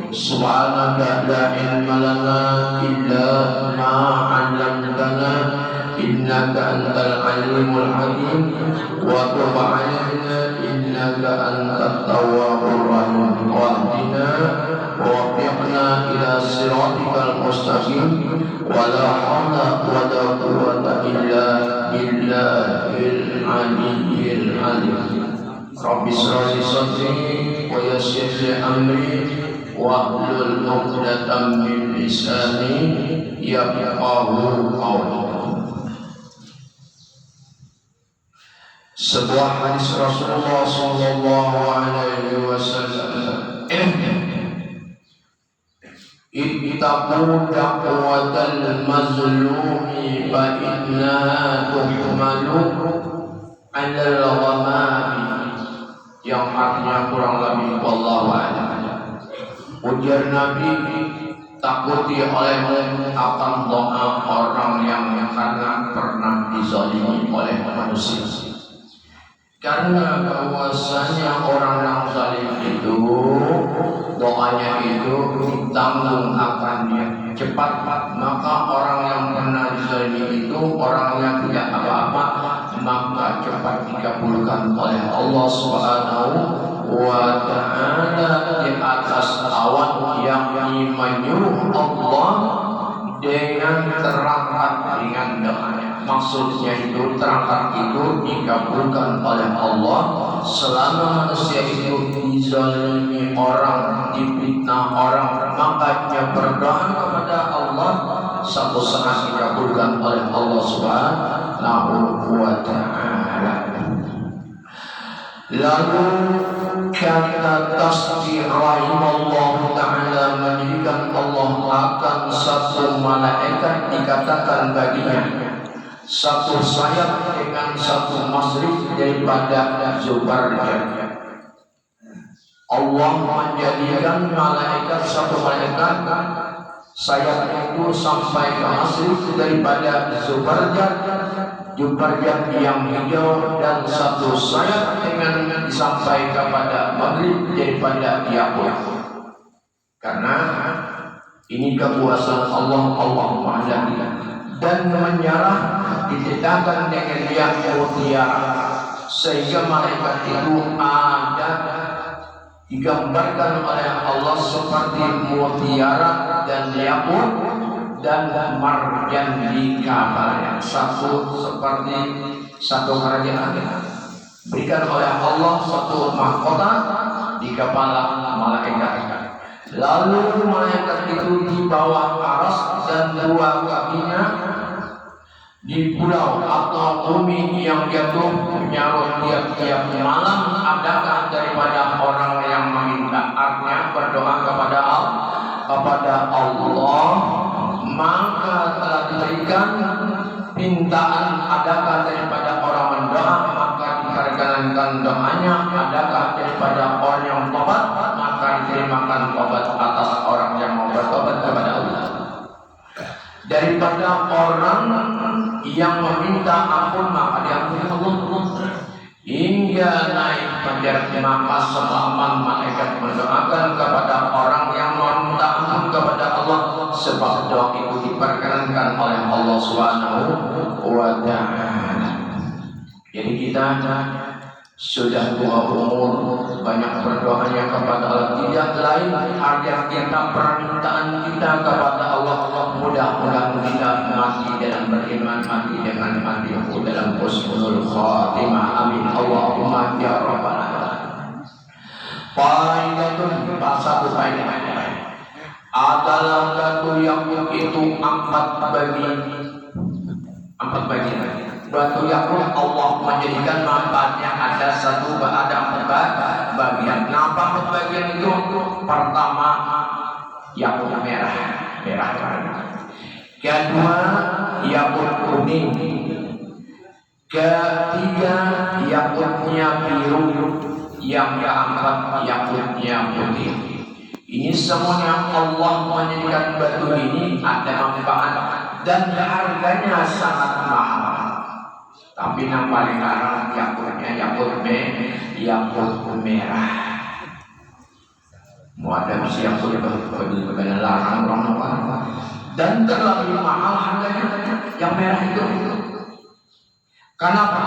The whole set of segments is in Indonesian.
Subhanaka la ilma lana illa ma 'allamtana innaka antal alimul hakim wa tub 'alaina innaka antat tawwabur rahim wahdina waffiqna ila siratikal mustaqim wa la hawla wa la quwwata illa billahil aliyyil azim. Rabbi shrah li sadri wa yassir li amri wahlul 'uqdatam min lisani yafqahu qawli. Sebuah hadis Rasulullah sallallahu alaihi wasallam, ittaqu da'watal mazlumi fa innaha tuhmalu 'alal ghamami, yang artinya kurang lebih wallahu a'lam. Ujar Nabi, takuti olehmu akan doa orang yang karena pernah dizalimi oleh manusia. Karena bahwasanya orang yang zalim itu doanya itu ditanggung akannya cepat, maka orang yang pernah dizalimi itu orang yang tidak apa-apa maka cepat dikabulkan oleh Allah Subhanahu wa ta'ala di atas awan yang menyuruh Allah dengan terangkat dengan doanya. Maksudnya itu terangkat itu dikabulkan oleh Allah selama manusia itu dizalimi orang, difitnah orang, makanya berdoa kepada Allah satu saat dikabulkan oleh Allah Subhanahu wa ta'ala. Lalu kata tasbih rahimallahu ta'ala menjadikan Allah akan satu malaikat dikatakan baginya satu sayap dengan satu masrif daripada Zubarjat. Allah menjadikan malaikat satu malaikat sayapnya itu sampai ke masrif daripada Zubarjat yang hijau, dan satu sayap dengan sampai kepada maghrib daripada Yaqut. Karena ini kekuasaan Allah Ta'ala, dan menyerah ditetapkan dengan yang mutiara, sehingga malaikat itu ada digambarkan oleh Allah seperti mutiara dan yaqut dan marjan di kapal yang satu, seperti satu kerajaan berikan oleh Allah satu mahkota di kepala malaikat. Lalu malaikat itu di bawah aras dan dua kakinya di pulau atau bumi yang jatuh menyarut tiap-tiap malam adakah daripada orang yang meminta, artinya berdoa kepada Allah, maka telah diberikan pintaan adakah daripada orang mendoa, maka diperkenankan doanya. Adakah daripada orang yang tobat, maka diterimakan tobat atas orang yang mau bertobat kepada Allah. Daripada orang yang meminta ampun, maka diampuni Allah. Hingga naik menjadi maka selaman malaikat mendoakan kepada orang yang meminta ampun kepada Allah, sebab doa itu diperkenankan oleh Allah Subhanahu wa ta'ala. Jadi kita sudah tua umur, banyak berdoanya kepada Allah, tidak lain agar kita permintaan kita kepada Allah mudah-mudahan kita mati dalam beriman, mati dengan mati dalam husnul khatimah. Amin Allahumma ya rabbal alamin. Faidatun, satu faidah adalah batu yang itu empat bagian. Batu yakut Allah menjadikan manfaatnya ada empat bagian. Kenapa empat bagian itu? Pertama, yakut merah. Kedua, yakut kuning. Ketiga, yakutnya biru. Yang keempat, yakutnya putih. Ini semuanya Allah menjadikan batu ini ada manfaat dan harganya sangat mahal. Tapi yang paling larang yakut merah. Mau ada siang pun bagaimana larang orang apa. Dan terlebih mahal harganya yang merah itu. Kenapa?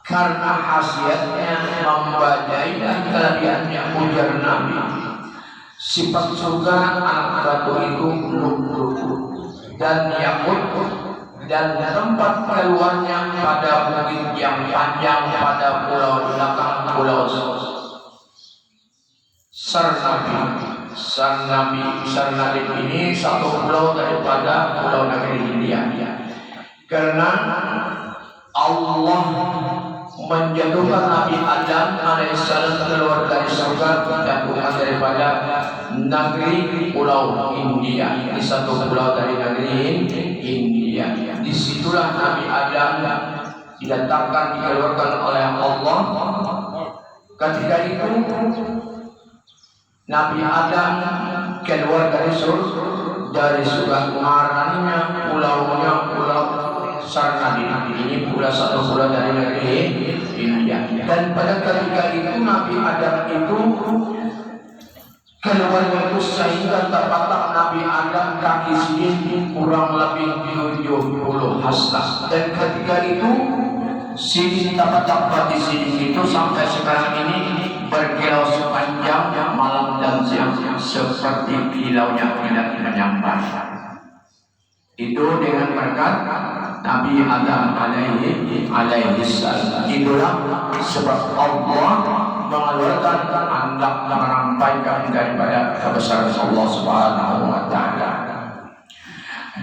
Karena khasiatnya membadai dan kelebihannya ujar Nabi. Sifat surga anak batu itu lu'lu' dan yakut dan tempat keluarnya pada bukit yang panjang pada pulau belakang pulau Sarnabi ini satu pulau daripada pulau negeri India. Karena Allah menjatuhkan Nabi Adam alaihissalam keluar dari surga dan bukan daripada negeri pulau India. Ini satu pulau dari negeri India. Disitulah Nabi Adam didatangkan, dikeluarkan oleh Allah. Ketika itu Nabi Adam keluar dari surga, marahnya pulaunya pulau Sarnabi. Ini pula satu pulau dari negeri India. Dan pada ketika itu Nabi Adam itu keluarnya itu sehingga terpatak Nabi Adam kaki sini kurang lebih 70 hasta. Dan ketika itu sini terpatak di sini itu sampai sekarang ini berkilau sepanjang malam dan siang seperti kilaunya tidak menyambar. Itu dengan berkat Nabi Adam alaihi salam. Itulah sebab Allah mengeluarkan anak menyampaikan daripada kebesaran Allah Subhanahu wa taala.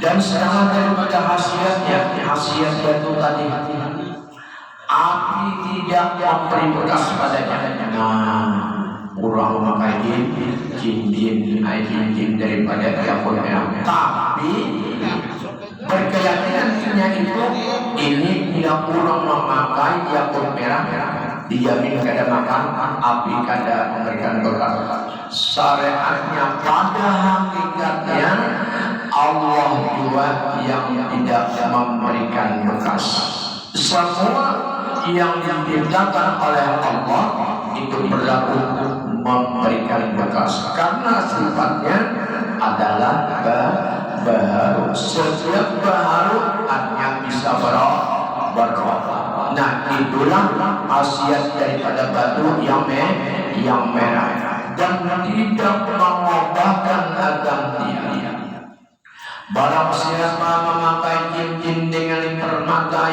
Dan setengah daripada khasiat itu tadi api tidak memberi bekas padanya. Orang memakai jin daripada yakut merah. Tapi berkeyakinannya itu ini bila orang memakai yakut merah dijamin kada makan api kada memberikan bekas. Syariatnya pada hakikatnya Allah juga yang tidak memberikan bekas. Semua yang diciptakan oleh Allah itu berlaku memberikan bekas karena sifatnya adalah baharu. Setiap baharu hanya bisa berubah. Nah, itulah khasiat daripada batu yang merah dan tidak mengubahkan gantinya. Barang siapa memakai cincin dengan permata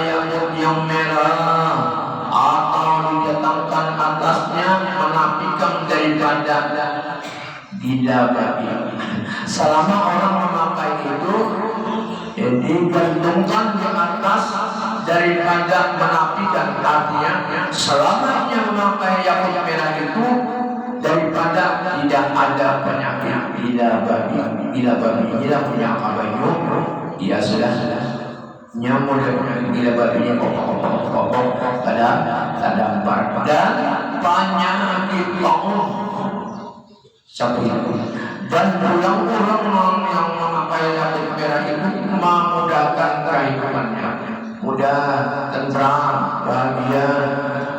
yang merah atau didatangkan atasnya menapikan daripada didapat. Selama orang memakai itu digantungkan di atas daripada menapikan, artinya selama ia memakai yakut merah itu daripada tidak ada penyakit. Bila babinya punya kabanyu, dia sudah nyamuk dan bila babinya kopok pada dampar dan penyakit lambung sampai dan orang yang memakai yakut merah itu memudahkan kehidupannya, mudah, tentram, bahagia,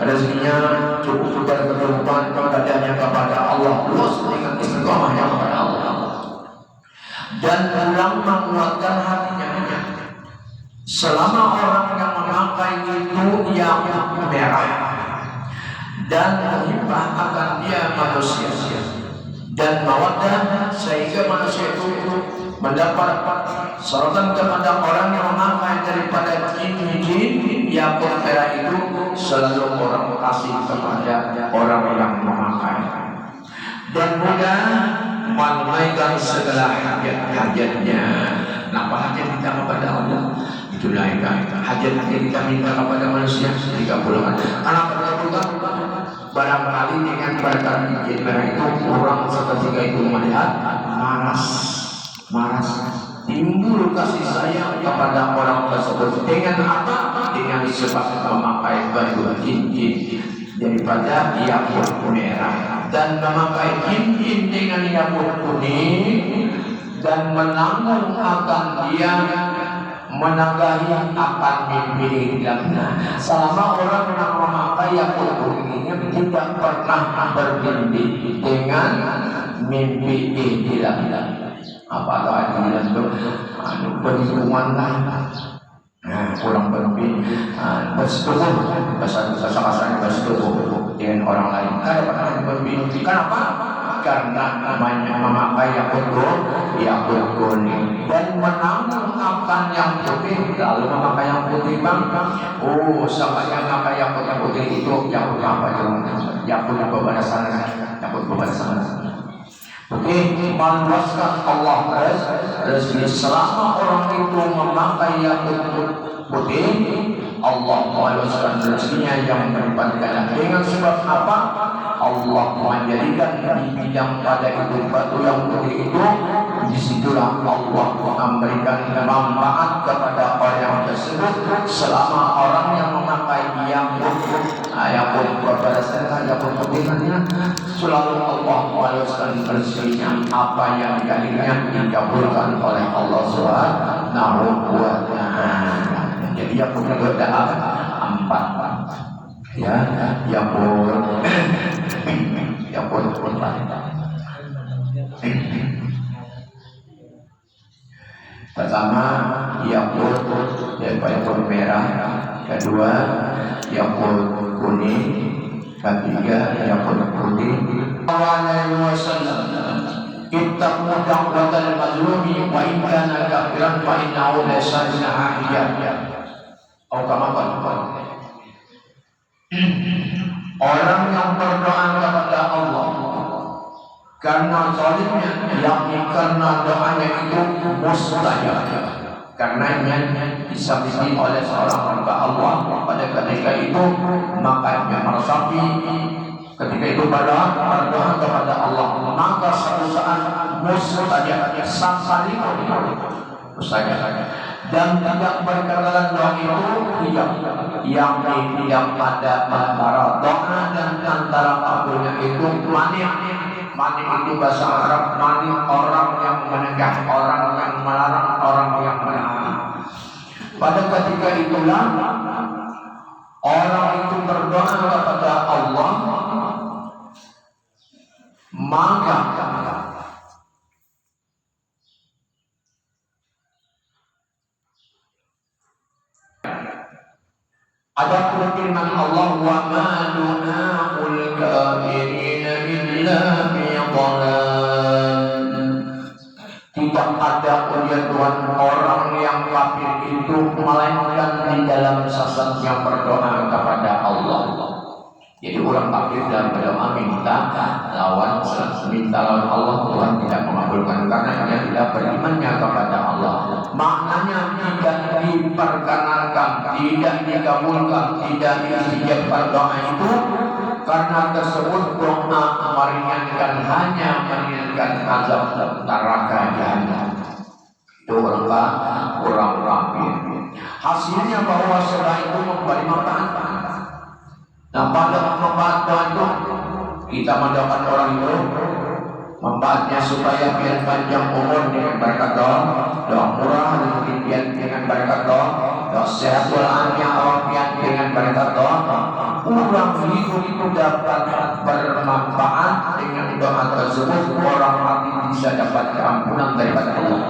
rezekinya cukup berkecukupan kepadanya kepada Allah, luas dengan istiqomahnya kepada Allah, dan pulang menguatkan hatinya. Selama orang yang memakai itu yakut merah dan menghibah akan dia manusia dan mawaddah sehingga manusia itu mendapat sorotan kepada orang yang memakai daripada jin yakut merah itu selalu orang kasih kepada orang yang memakai dan mudah menunaikan segala hajat-hajatnya. Apa hajat kita kepada Allah? Itulah hajat kita minta kepada manusia 30 kan. Karena kebetulan barangkali dengan berkat jin merah itu orang seketika itu melihat maras timbul kasih sayang kepada orang tersebut. Dengan apa? Dengan sebab memakai baju jin daripada yakut merah dan memakai jin dengan yakut kuning dan menanggung akan dia menanggahi akan mimpi hidupnya. Selama orang yang memakai yakut kuning ini tidak pernah bermimpi dengan mimpi ihtilam. Apa artinya itu? Penipuan lah. Nah, kurang lebih bersetubuh, bahasa kasarnya bersetubuh dengan orang lain. Kadang-kadang bermimpi. Kenapa? Karena namanya memakai yakut kuning dan menanggung akan yang putih, lalu memakai yang putih bang. Oh, sama yang memakai yakut yang putih itu yakut apa jalan? Yakut kepada sana, yakut kepada sana. Oke, meluaskan Allah rezeki selama orang itu memakai yakut putih, Allah meluaskan rezekinya yang berlipat ganda. Dengan sebab apa? Allah menjadikan bidang pada itu batu yang putih itu, disitulah Allah memberikan manfaat kepada orang yang tersebut selama orang yang memakai yakut kepada sana, yakut putihnya, selalu Allah meluaskan rezekinya. Apa yang dikalinya dikabulkan oleh Allah Subhanahu wa Ta'ala. Jadi yang punya doa empat, ya, yang pertama yakut yakut merah, kedua yakut kuning, ketiga yakut putih. Kita mudah watal mazlumi wa in kana kafiran fa innahu laysa hijab. Orang yang berdoa kepada Allah karena zalimnya, yakni karena doanya itu mustajab, karenanya disakiti oleh seorang hamba Allah pada ketika itu, maka dia meresapi ketika itu berdoa kepada Allah, maka suatu saat mustajab mustajab dan tidak berkaitan doa itu yang pada antara doa dan antara kabulnya itu manik itu bahasa Arab, manik orang yang menegah, orang yang melarang, orang yang menahan. Pada ketika itulah orang itu berdoa kepada Allah, maka ada firman Allah, wa ma du'aul kafirin illa fi dhalal. Tidak ada ujian orang yang kafir itu melainkan di dalam sesat yang berdoa kepada Allah. Jadi orang kafir dalam berdoa minta lawan Allah, Tuhan tidak mengabulkan karena dia tidak berimannya kepada Allah. Maknanya tidak diperkenankan, tidak dikabulkan, tidak diijab berdoa itu karena tersebut doa meringankan, hanya meringankan azab neraka jahanam. Itu orang kafir. Hasilnya bahwa setelah itu memberi manfaat. Nah, pada manfaat itu kita mendapat orang itu manfaatnya supaya biar panjang umur dengan berkat doa murah, kemudian dengan berkat doa sehat walafiat dengan berkat doa, orang hidup itu dapat bermanfaat dengan doa tersebut. Orang mati bisa dapat keampunan daripada Allah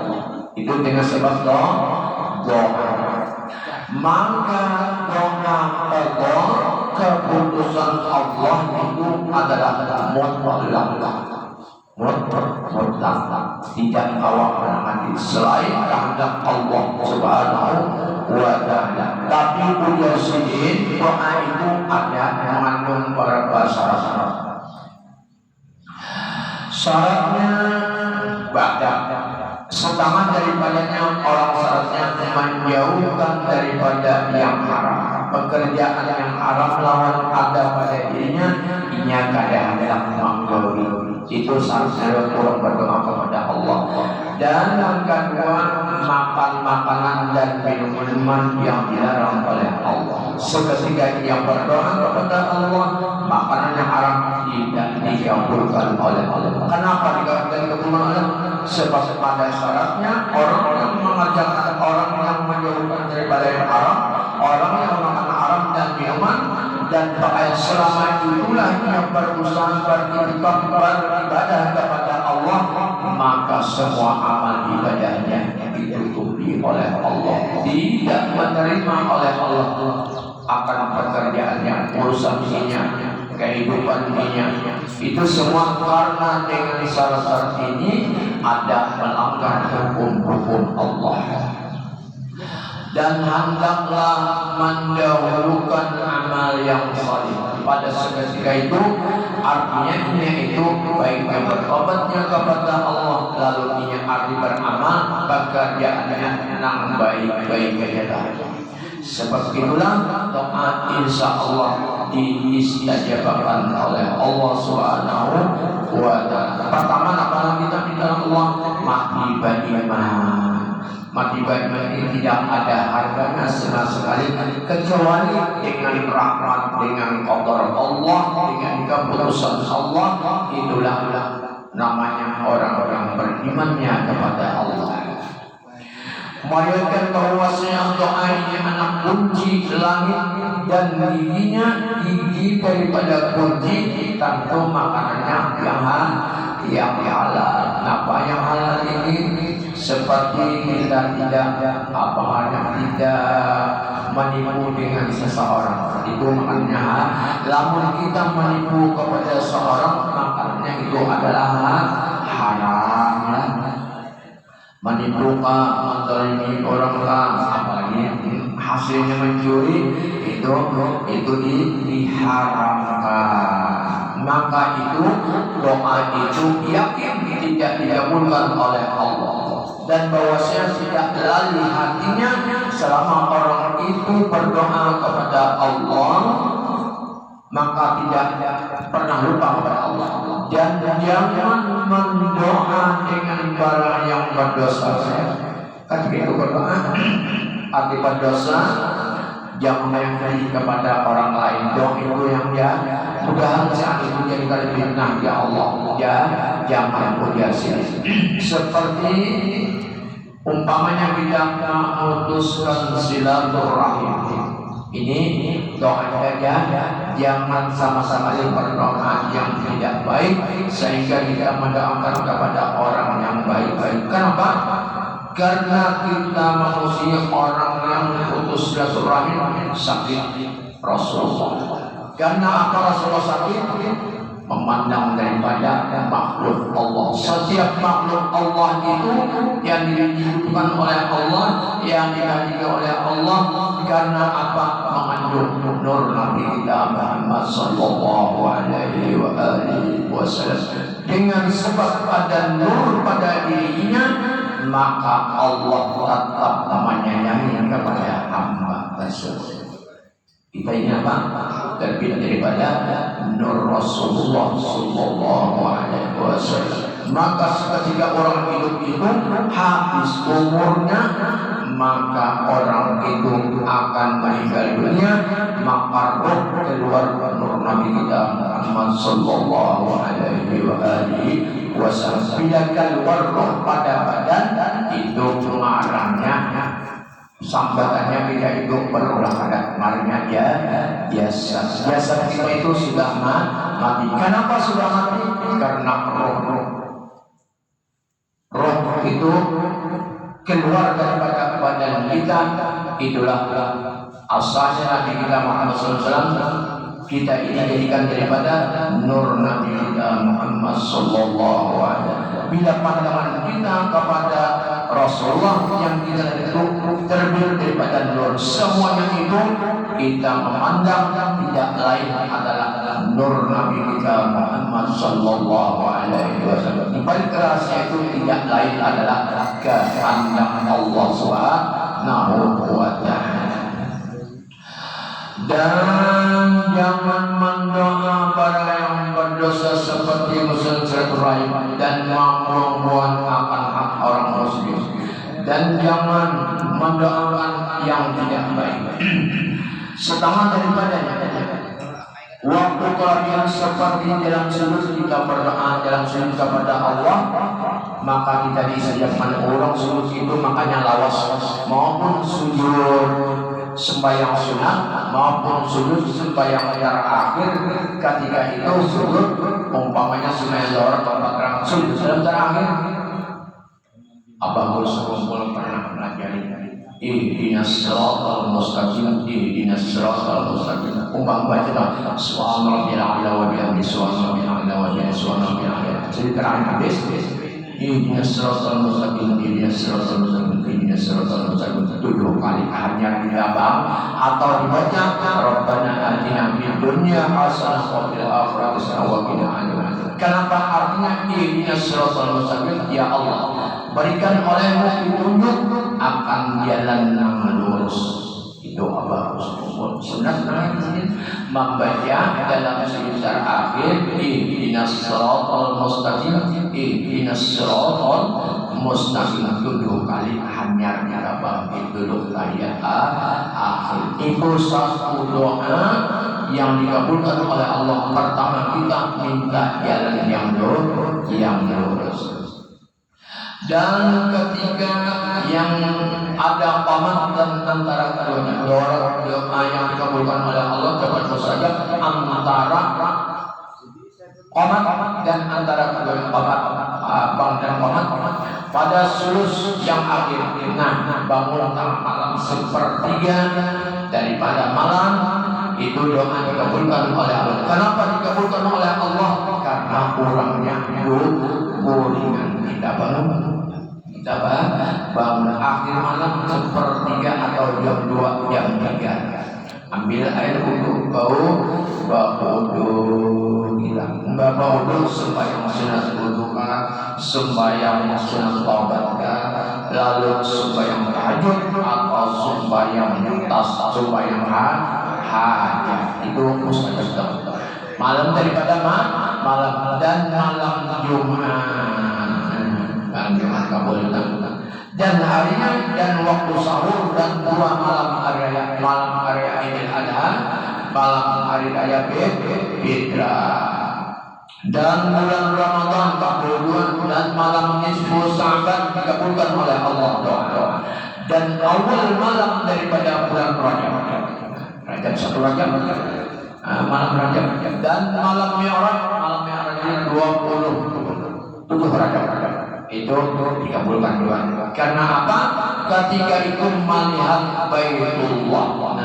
itu dengan sebab doa. Maka doa Allah, keputusan Allah itu adalah mutlak, tidak awak menangani selain kehendak Allah Subhanahu wa Ta'ala. Tapi punya sini doa itu ada mengandung beberapa syarat. Syaratnya banyak. Setengah daripadanya orang syaratnya menjauhkan daripada yang haram. Pekerjaan yang haram lawan ada pada dirinya, inya kadang-kadang menggauli. Itu syarat orang berdoa kepada Allah. Dan yang kedua, makan makanan dan minuman yang dilarang oleh Allah. Seketika ia berdoa kepada Allah, makanan yang haram tidak dikabulkan oleh Allah. Kenapa dikabulkan kepada Allah? Sebab pada syaratnya orang yang mengerjakan, orang yang menjauhkan daripada yang haram, orang yang makan haram dan minuman dan pakaian selama itulah yang berusaha beribadah kepada semua amal ibadahnya ditutupi oleh Allah, tidak menerima oleh Allah akan pekerjaannya, urusannya, kehidupan dunia. Itu semua karena dengan syarat ini ada melanggar hukum-hukum Allah. Dan hendaklah mendahulukan amal yang saleh pada seketika itu. Artinya ini itu baik yang bertobatnya kepada Allah, lalu ini arti beramal pekerjaannya yang baik-baik saja. Sebab itulah doa insya Allah diistajabahkan oleh Allah Subhanahu wa Ta'ala. Pertama apa kita minta Allah? Mati beriman. Mati beriman ini tidak ada harganya sama sekali kecuali dengan rahmat, dengan qadar Allah, dengan keputusan Allah. Itulah namanya orang-orang berimannya kepada Allah. Meriwayatkan bahwasanya doa ini anak kunci langit dan gigi daripada kunci tentu makanannya yang halal. Apa yang halal ini? Seperti kita tidak menipu dengan seseorang, itu maknanya. Lamun kita menipu kepada seseorang, maknanya itu adalah haram. Menipu menzalimi orang apalagi hasilnya mencuri, itu diharamkan. Maka itu doa itu yakin tidak dikabulkan oleh Allah, dan bahwasanya tidak lalai hatinya selama orang itu berdoa kepada Allah, maka tidak pernah lupa kepada Allah. Dan jangan mendoa dengan barang yang berdosa. Kan begitu berdoa arti berdosa, jangan mengajari kepada orang lain. Doa itu yang mudah saat itu jadi fitnah ya Allah. Jangan mudah seperti umpamanya kita memutuskan silaturahim. Ini doa saja, jangan sama-sama berdoa yang tidak baik sehingga kita mendoakan kepada orang yang baik-baik. Kenapa? Karena kita manusia orang yang putus silaturahim sakit Rasulullah. Karena apa Rasulullah sakit? Memandang daripada makhluk Allah. Setiap makhluk Allah itu yang dihidupkan oleh Allah, yang dihadirkan oleh Allah, karena apa? Mengandung nur Nabi kita Muhammad sallallahu alaihi wasallam. Dengan sebab ada nur pada dirinya, maka Allah tetap menyayangi kepada hamba tersebut. Kita ini apa? Terbit daripada nur Rasulullah sallallahu alaihi wasallam. Maka ketika orang hidup itu habis umurnya, maka orang itu akan meninggal dunia, maka roh keluar nur Nabi kita Muhammad sallallahu alaihi wasallam. Bila keluar roh pada badan itu pengarangnya sambatannya kita itu berulang pada kemarinnya biasa kita itu sudah mati. Kenapa sudah mati? Karena roh itu keluar daripada badan kita. Itulah asalnya Nabi kita Muhammad SAW. Kita ini dijadikan daripada nur Nabi kita Muhammad sallallahu alaihi wasallam. Bila pandangan kita kepada Rasulullah yang kita itu terbit daripada nur, semuanya itu kita memandang tidak lain adalah nur Nabi kita Muhammad sallallahu alaihi wasallam. Di balik rahasia itu tidak lain adalah kehendak Allah Subhanahu wa ta'ala. Dan jangan mendoa para yang berdosa seperti musuh silaturahim dan membuat akan hak orang muslim, dan jangan mendoakan yang tidak baik. Setengah daripadanya waktu kalian seperti dalam sujud kita berdoa dalam sujud kepada Allah, maka kita disediakan orang sujud itu makanya lawas maupun sujud sembahyang sunat maupun sujud sembahyang terakhir. Ketika itu sujud umpamanya sembahyang zuhur atau 4 rakaat sujud dalam terakhir Abang Serumpul pernah pelajari ihdinas siratal mustaqim, ihdinas siratal mustaqim. Umpama baca subhana rabbil a'la wa bihamdihi subhana rabbil a'la wa bihamdihi subhana rabbil a'la. Jadi terakhir habis ihdinas siratal mustaqim, ihdinas siratal mustaqim, ihdinas siratal mustaqim 7 kali hanya dihafal atau dibaca Rabbana atina fid dunya hasanah wa fil akhirati hasanah wa qina adzabannar. Kenapa artinya ihdinas siratal mustaqim? Ya Allah, berikan olehmu petunjuk akan jalan yang lurus. Itu apa? Sebenarnya membaca dalam sekitar akhir ihdinas siratal mustaqim, ihdinas siratal mustaqim 7 kali hanya apa itu kali akhir. Itu satu doa yang dikabulkan oleh Allah. Pertama kita minta jalan yang lurus. Dan ketika yang ada paman dan tentara keduanya, doa yang dikabulkan oleh Allah dapat saja antara paman dan antara keduanya, paman dan paman pada sulus yang akhir. Nah, bangun malam sepertiga daripada malam itu doa dikabulkan oleh Allah. Kenapa dikabulkan oleh Allah? Karena kurangnya gorengan. Kita bangun akhir malam sepertiga atau jam 2 jam 3. Ambil air untuk bau hilang. Bau sembahyang sunat wudu, sembahyang sunat taubat, lalu sembahyang tahajud atau sembahyang sembahyang hajat. Itu mustajab. Malam daripada malam dan malam Jumat kabulkan. Dan harinya dan waktu sahur dan 2 malam hari Idul Adha, malam hari raya Fitrah. Dan bulan Ramadan 42 dan malam nisfu Sa'ban dikabulkan oleh Allah doa. Dan awal malam daripada bulan Rajab 1 Rajab, malam Rajab dan malam Mi'raj ini 27 Rajab. Itu dikabulkan doa. Karena apa? Ketika itu melihat Baitullah.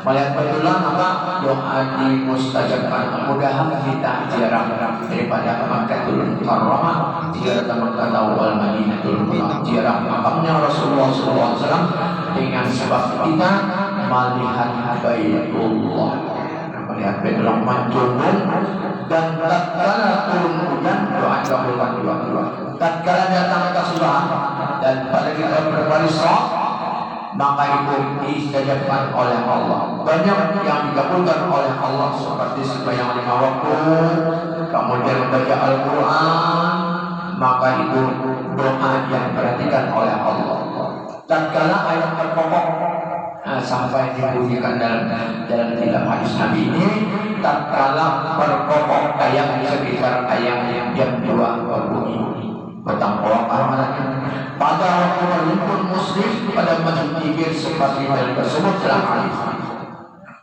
Melihat Baitullah apa? Doa dimustajabkan. Mudah-mudahan kita ziarah daripada Makkahul Mukarramah, ziarah Makkah wal Madinatul Munawwarah, ziarah makamnya Rasulullah SAW dengan sebab kita melihat Baitullah. Melihat Baitullah menjunjung dan tatkala turun hujan doa dikabulkan doa. Tatkala datang kesusahan dan pada kita berbaris sholat, maka itu distajabkan oleh Allah. Banyak yang dikabulkan oleh Allah seperti sembahyang 5 waktu, kemudian membaca Al-Quran, maka itu doa yang diperhatikan oleh Allah. Tatkala ayat terpokok sampai dibunyikan dalam kitab hadis Nabi ini, tatkala berpokok ayat sekitar ayat jam 2 berbunyi bertangkawak amalannya. Pada waktu berhimpun muslim pada masjid Kibir seperti dalam tersebut dalam hadis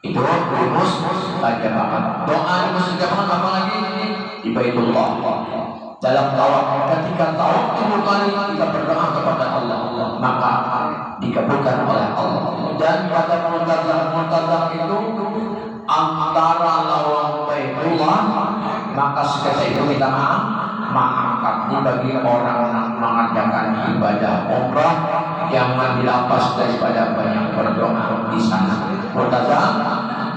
itu rumus baca doa mustajabkan apa lagi di Baitullah dalam tawaf. Ketika tawaf 10 kali kita berdoa kepada Allah, maka dikabulkan oleh Allah. Dan pada multazam itu antara lawang Baitullah, maka sekali itu kita maaf bagi orang yang mengadakan ibadah umrah, jangan dilepas daripada banyak berdoa di sana. Multazam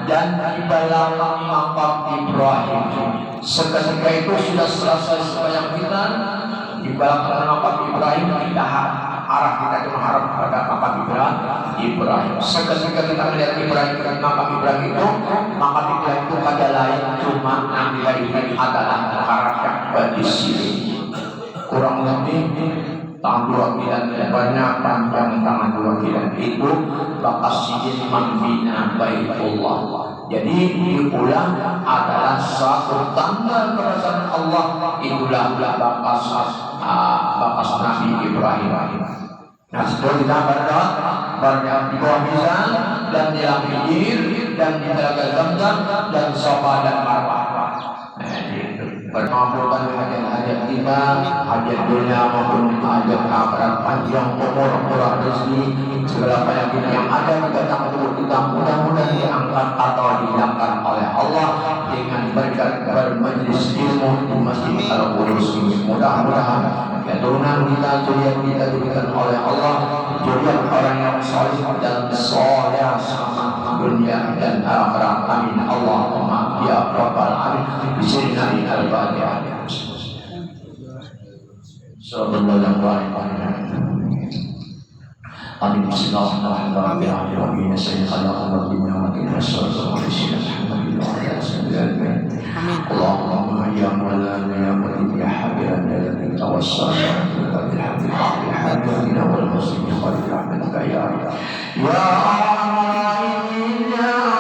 dan di belakang makam Ibrahim. Seketika itu sudah selesai sembahyang kita di belakang makam Ibrahim, kita arah kita itu menghadap pada makam Ibrahim. Seketika kita melihat Ibrahim dan makam Ibrahim itu, maka Ibrahim itu ada lain cuma ambil ini adalah karakter bagi sini. Kurang lebih tangan 2 kilan lebarnya, panjang tangan 2 kilan itu bakas sidin membina Baitullah. Jadi diulang adalah satu tanda kerajaan Allah. Itulah bakas Nabi Ibrahim. Nah, setelah kita berdoa di bawah mizan dan di Hijr dan di Telaga Zamzam dan Safa dan Marwah. Bermabulkan hajat-hajat kita, hajat dunia maupun hajat akhirat, panjang umur, murah rezeki, segala penyakit yang ada di batang tubuh kita mudah-mudahan diangkat atau dihilangkan oleh Allah dengan berkat bermajlis ilmu di Masjid Al-Qudus ini. Mudah-mudahan keturunan kita, zuriat kita diberikan oleh Allah, zuriat orang yang saleh dan saleh sama dunia dan akhirat. Amin. Allahumma ya rabbal alamin. Bismillahirrahmanirrahim. Al-Fatihah. Sallallahu alaihi wasallam. Amin. Bismillahirrahmanirrahim. Sayyidina Muhammad sallallahu alaihi wasallam. Allahumma ya Maulana ya Malik ya Habiban ya Nabi tawassalna bil haqqi haqqina wal muslimin qad rahmatika ya Allah. Ya Rahman ya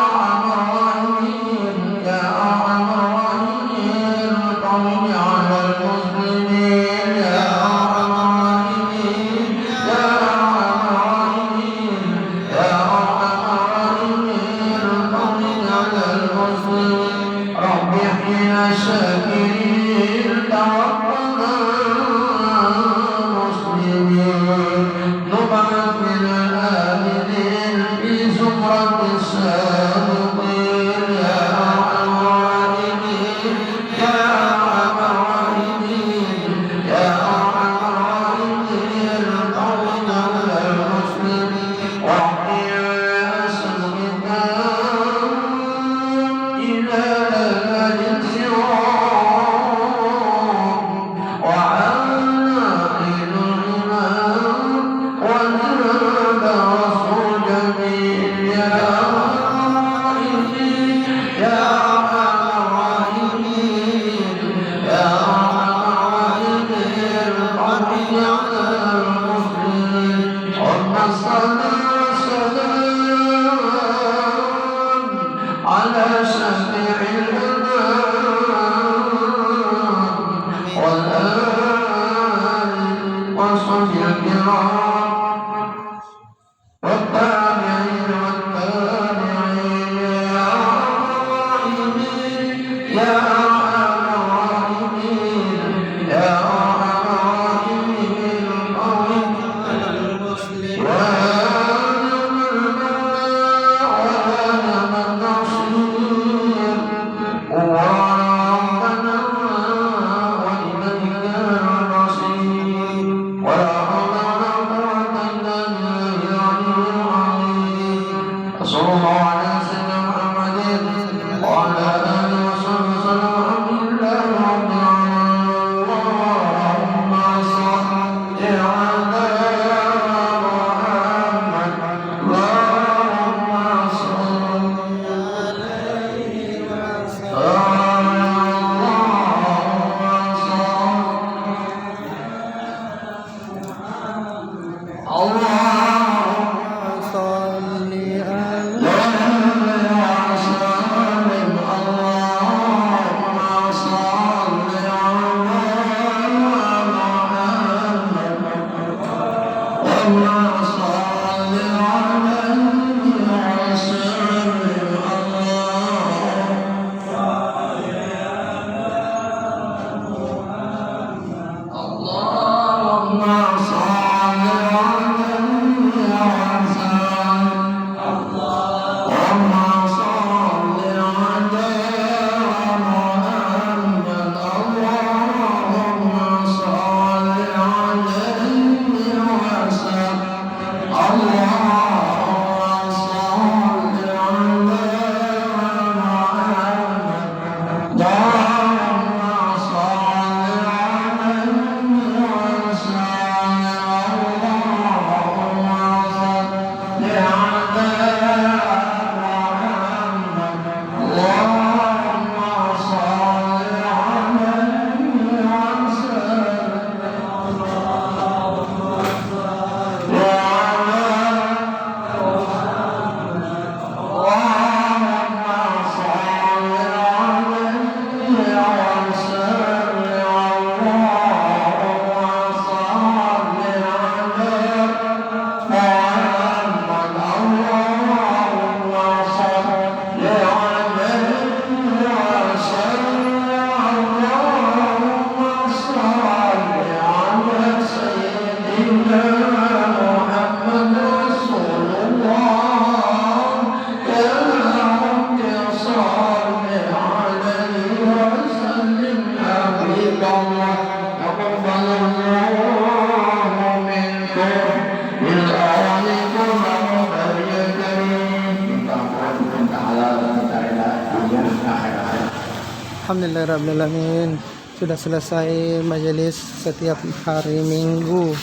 Alhamdulillahirrahmanirrahim. Sudah selesai majelis setiap hari Minggu.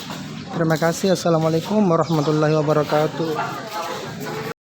Terima kasih. Assalamualaikum warahmatullahi wabarakatuh.